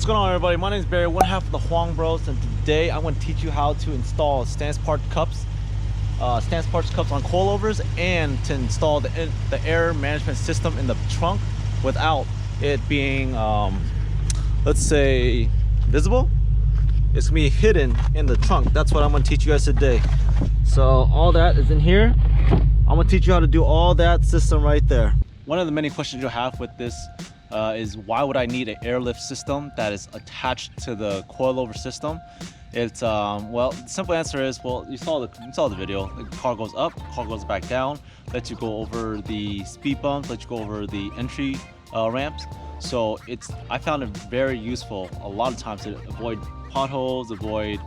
going on, everybody? My name is Barry, one half of the Huang Bros, and today I'm going to teach you how to install STANCEPARTS cups on coilovers, and to install the air management system in the trunk without it being, let's say, visible. It's going to be hidden in the trunk. That's what I'm going to teach you guys today. So all that is in here. I'm going to teach you how to do all that system right there. One of the many questions you'll have with this is why would I need an airlift system that is attached to the coilover system? It's well, the simple answer is, well, you saw the video. The car goes up, car goes back down, lets you go over the speed bumps, lets you go over the entry ramps. So I found it very useful a lot of times to avoid potholes, avoid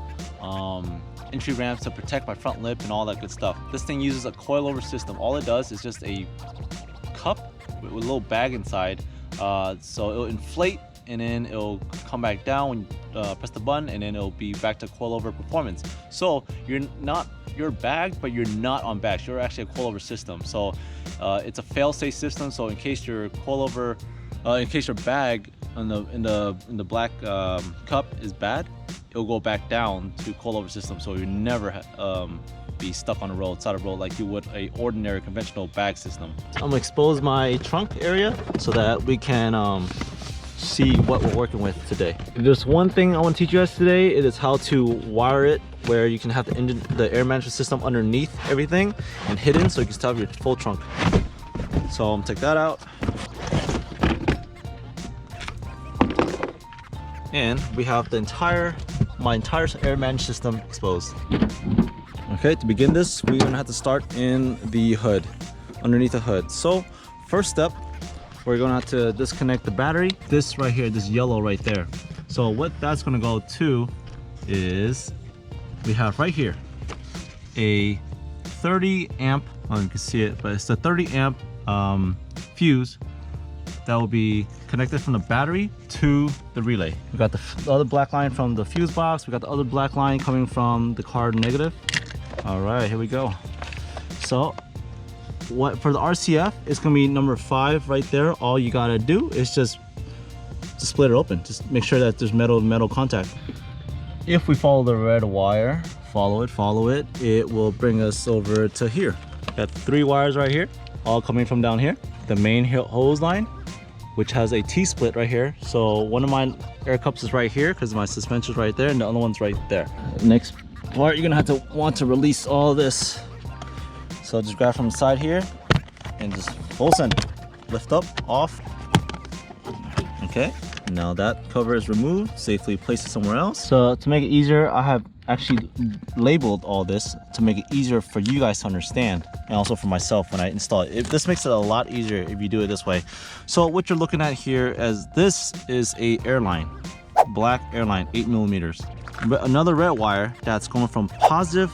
entry ramps, to protect my front lip and all that good stuff. This thing uses a coilover system. All it does is just a cup with a little bag inside. So it'll inflate and then it'll come back down when you press the button, and then it'll be back to coilover performance. So you're bagged, but you're not on bags. You're actually a coilover system. So it's a fail-safe system. So in case your coilover, in case your bag in the black cup is bad, it'll go back down to coilover system. So you never be stuck on the road, side of the road, like you would a ordinary conventional bag system. I'm gonna expose my trunk area so that we can see what we're working with today. If there's one thing I want to teach you guys today, it is how to wire it where you can have the air management system underneath everything and hidden, so you can still have your full trunk. So I'm gonna take that out, and we have my entire air management system exposed. Okay, to begin this, we're gonna have to start in the hood, underneath the hood. So first step, we're gonna have to disconnect the battery. This right here, this yellow right there. So what that's gonna go to is, we have right here a 30 amp, you can see it, but it's a 30 amp fuse that will be connected from the battery to the relay. We got the other black line from the fuse box. We got the other black line coming from the card negative. All right, here we go. So what for the RCF, it's gonna be number 5 right there. All you gotta do is just split it open. Just make sure that there's metal contact. If we follow the red wire, follow it, it will bring us over to here. Got 3 wires right here, all coming from down here. The main hose line, which has a T-split right here. So one of my air cups is right here because my suspension's right there, and the other one's right there. Next part, you're gonna want to release all this. So just grab from the side here and just full send, lift up, off. Okay, now that cover is removed, safely place it somewhere else. So to make it easier, I have actually labeled all this to make it easier for you guys to understand, and also for myself when I install it. This makes it a lot easier if you do it this way. So what you're looking at here, as this is a airline, black airline, 8 millimeters. Another red wire that's going from positive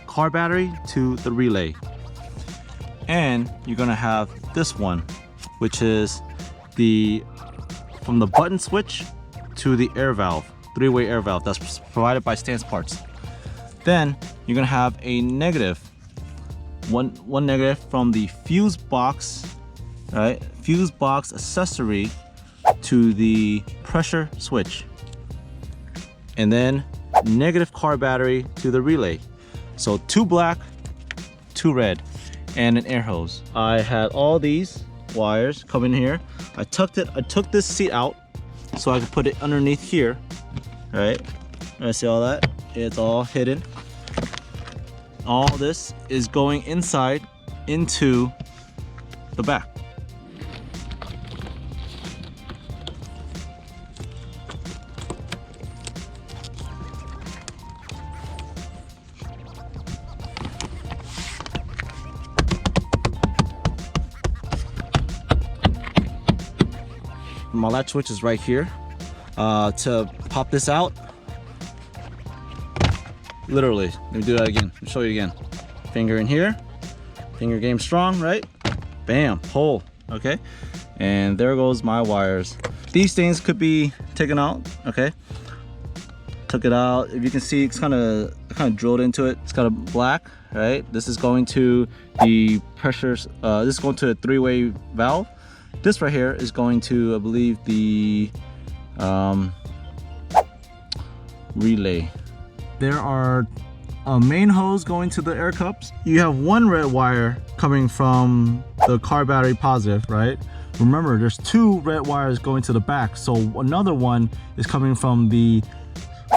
car battery to the relay. And you're gonna have this one, which is from the button switch to the air valve, 3-way air valve that's provided by STANCEPARTS. Then you're gonna have a negative, one negative from the fuse box, right? Fuse box accessory to the pressure switch. And then negative car battery to the relay. So 2 black, 2 red, and an air hose. I had all these wires come in here. I took this seat out so I could put it underneath here, right? I see all that? It's all hidden. All this is going inside into the back. My latch switch is right here. To pop this out, literally, let me do that again. Let me show you again. Finger in here, finger game strong, right? Bam, pull, okay? And there goes my wires. These things could be taken out, okay? Took it out. If you can see, it's kind of drilled into it. It's kind of black, right? This is going to the pressures. This is going to a 3-way valve. This right here is going to, I believe, the relay. There are a main hose going to the air cups. You have one red wire coming from the car battery positive, right? Remember, there's two red wires going to the back, so another one is coming from the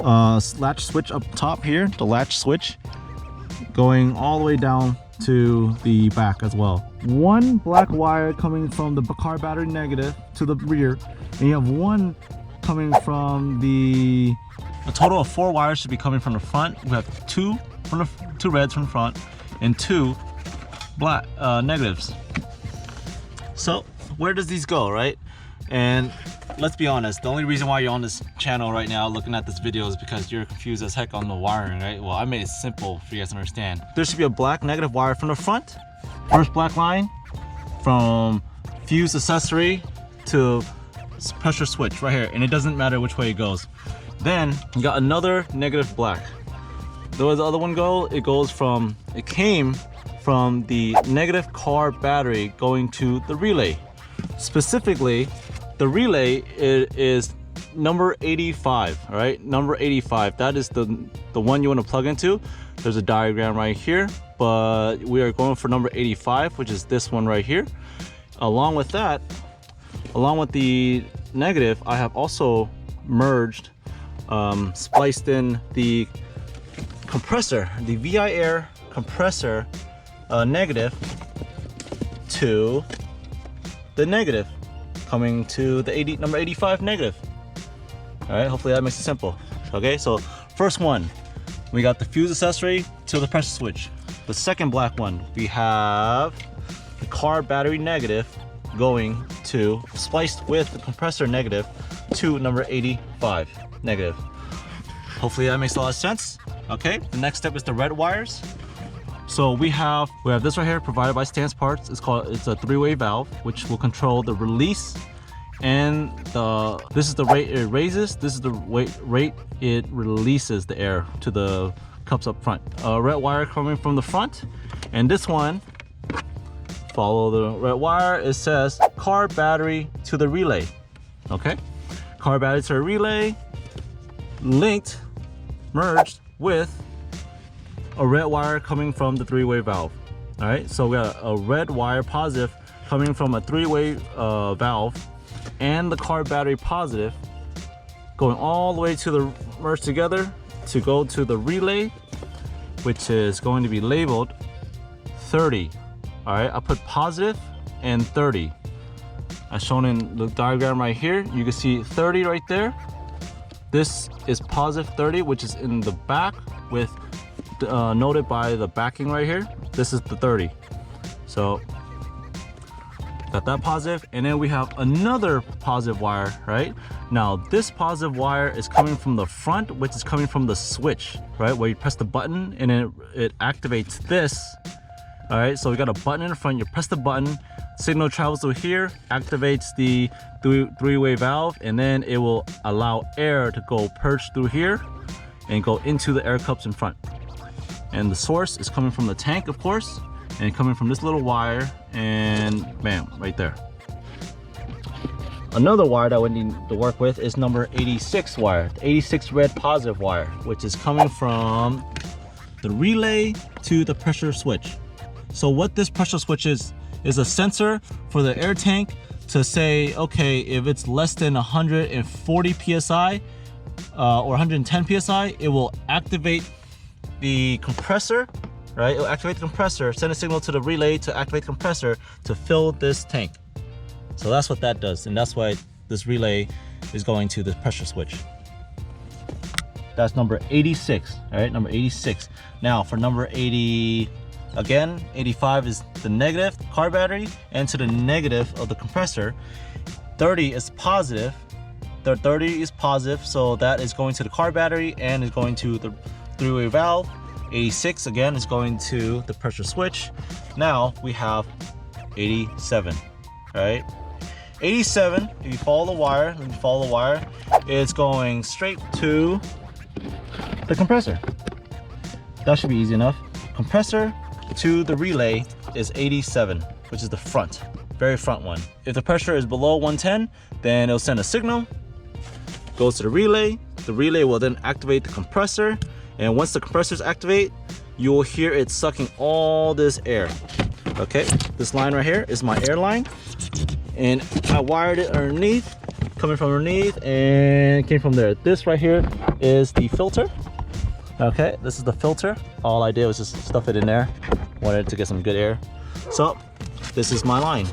latch switch up top here, the latch switch, going all the way down to the back as well. One black wire coming from the car battery negative to the rear, and you have one coming from a total of 4 wires should be coming from the front. We have two reds from the front and 2 black negatives. So where does these go, right? And let's be honest, the only reason why you're on this channel right now looking at this video is because you're confused as heck on the wiring, right? Well, I made it simple for you guys to understand. There should be a black negative wire from the front. First black line from fuse accessory to pressure switch right here, and it doesn't matter which way it goes. Then you got another negative black. Where does the other one go? It came from the negative car battery going to the relay. Specifically, the relay is number 85, all right? Number 85, that is the one you want to plug into. There's a diagram right here, but we are going for number 85, which is this one right here. Along with that, along with the negative, I have also merged, spliced in the compressor, the VI Air compressor negative to the negative, coming to the number 85 negative. All right, hopefully that makes it simple. Okay, so first one, we got the fuse accessory to the pressure switch. The second black one, we have the car battery negative going to, spliced with the compressor negative to number 85 negative. Hopefully that makes a lot of sense. Okay, the next step is the red wires. So we have this right here provided by STANCEPARTS. It's a 3-way valve which will control the release, and this is the rate it raises, this is the rate it releases the air to the cups up front. Red wire coming from the front, and this one, follow the red wire, it says car battery to the relay. Okay, car battery to the relay, linked, merged with a red wire coming from the 3-way valve. All right, so we got a red wire positive coming from a 3-way valve, and the car battery positive going all the way to the merge together to go to the relay, which is going to be labeled 30. All right, I put positive and 30 as shown in the diagram right here. You can see 30 right there. This is positive 30, which is in the back with noted by the backing right here. This is the 30. So got that positive, and then we have another positive wire right now. This positive wire is coming from the front, which is coming from the switch, right, where you press the button and then it activates this. All right, so we got a button in the front, you press the button, signal travels through here, activates the 3-way valve, and then it will allow air to go purge through here and go into the air cups in front. And the source is coming from the tank, of course, and coming from this little wire, and bam, right there. Another wire that we need to work with is number 86 wire, the 86 red positive wire, which is coming from the relay to the pressure switch. So what this pressure switch is a sensor for the air tank to say, okay, if it's less than 140 psi or 110 psi, it will activate the compressor, right? It'll activate the compressor, send a signal to the relay to activate the compressor to fill this tank. So that's what that does, and that's why this relay is going to the pressure switch. That's number 86, all right, number 86. Now for number 80, again, 85 is the negative car battery, and to the negative of the compressor. 30 is positive. The 30 is positive, so that is going to the car battery and is going to the 3-way valve. 86 again is going to the pressure switch. Now we have 87, right? 87, if you follow the wire, it's going straight to the compressor. That should be easy enough. Compressor to the relay is 87, which is the front, very front one. If the pressure is below 110, then it'll send a signal, goes to the relay, the relay will then activate the compressor, and once the compressors activate, you will hear it sucking all this air. Okay, this line right here is my air line, and I wired it underneath, coming from underneath, and it came from there. This right here is the filter. Okay, this is the filter. All I did was just stuff it in there. Wanted to get some good air. So this is my line,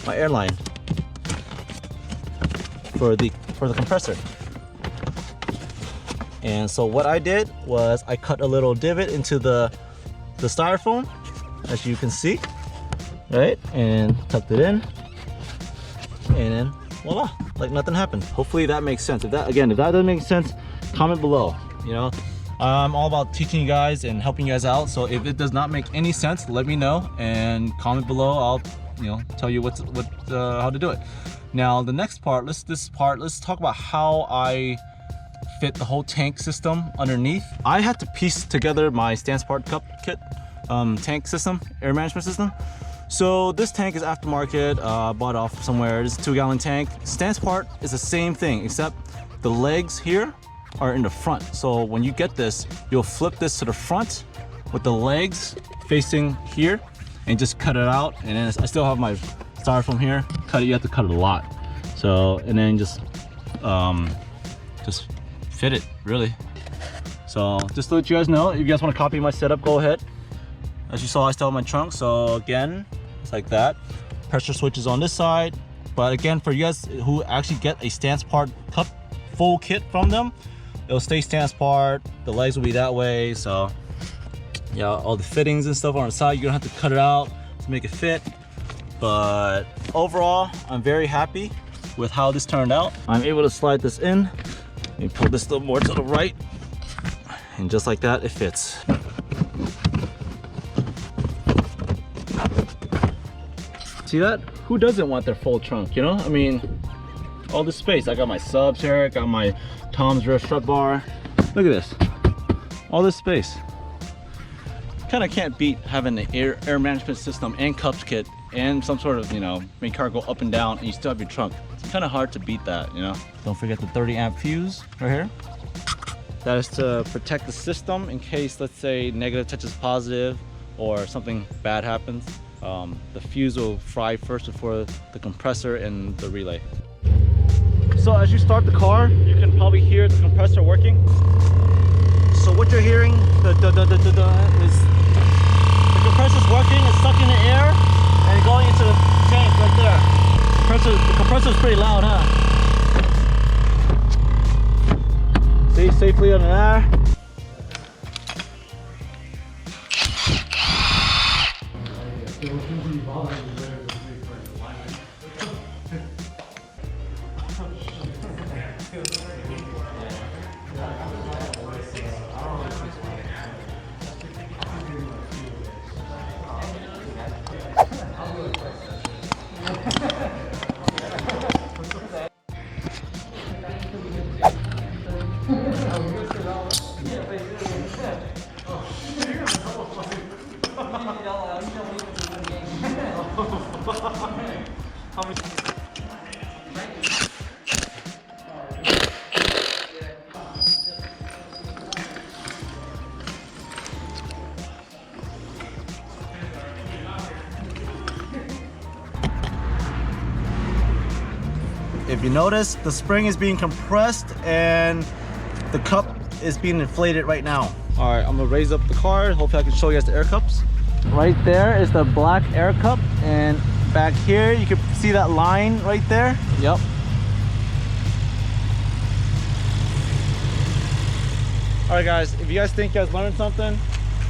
my air line for the compressor. And so what I did was I cut a little divot into the styrofoam, as you can see, right? And tucked it in, and then voila, like nothing happened. Hopefully that makes sense. If that doesn't make sense, comment below. You know, I'm all about teaching you guys and helping you guys out. So if it does not make any sense, let me know and comment below. I'll, you know, tell you how to do it. Now the next part, let's talk about how I fit the whole tank system underneath. I had to piece together my STANCEPARTS Cup Kit tank system, air management system. So this tank is aftermarket, bought off somewhere. It's a 2-gallon tank. STANCEPARTS is the same thing, except the legs here are in the front. So when you get this, you'll flip this to the front with the legs facing here and just cut it out. And then I still have my styrofoam here. Cut it, you have to cut it a lot. So, and then just fit it, really. So just to let you guys know, if you guys want to copy my setup, go ahead. As you saw, I still have my trunk. So again, it's like that. Pressure switch is on this side. But again, for you guys who actually get a STANCEPARTS Cup full kit from them, it'll stay STANCEPARTS. The legs will be that way. So yeah, all the fittings and stuff are on the side. You're gonna have to cut it out to make it fit. But overall, I'm very happy with how this turned out. I'm able to slide this in and pull this a little more to the right, and just like that, it fits. See that? Who doesn't want their full trunk, you know? I mean, all this space. I got my subs here, got my Tom's rear strut bar. Look at this, all this space. Kind of can't beat having an air management system and cups kit and some sort of, you know, make car go up and down, and you still have your trunk. It's kind of hard to beat that, you know? Don't forget the 30-amp fuse right here. That is to protect the system in case, let's say, negative touches positive or something bad happens. The fuse will fry first before the compressor and the relay. So as you start the car, you can probably hear the compressor working. So what you're hearing, is the compressor's working. It's sucking the air and going into the tank right there. The compressor's pretty loud, huh? See, safely under there. If you notice, the spring is being compressed and the cup is being inflated right now. All right, I'm gonna raise up the car. Hopefully I can show you guys the air cups. Right there is the black air cup, and back here you can see that line right there. Yep. All right guys, if you guys think you guys learned something,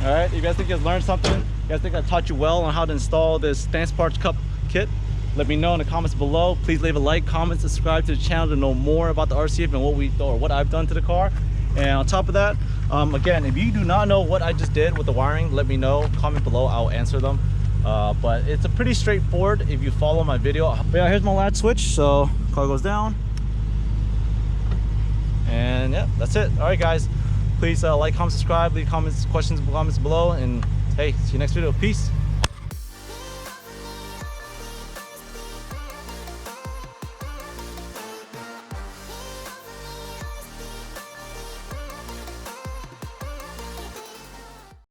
all right, if you guys think you guys learned something, you guys think I taught you well on how to install this STANCEPARTS Cup Kit, let me know in the comments below. Please leave a like, comment, subscribe to the channel to know more about the RCF and what I've done to the car. And on top of that, again, if you do not know what I just did with the wiring, let me know. Comment below, I'll answer them. But it's a pretty straightforward if you follow my video. But yeah, here's my latch switch. So car goes down, and yeah, that's it. All right guys, please like, comment, subscribe, leave comments below, and hey, see you next video. Peace.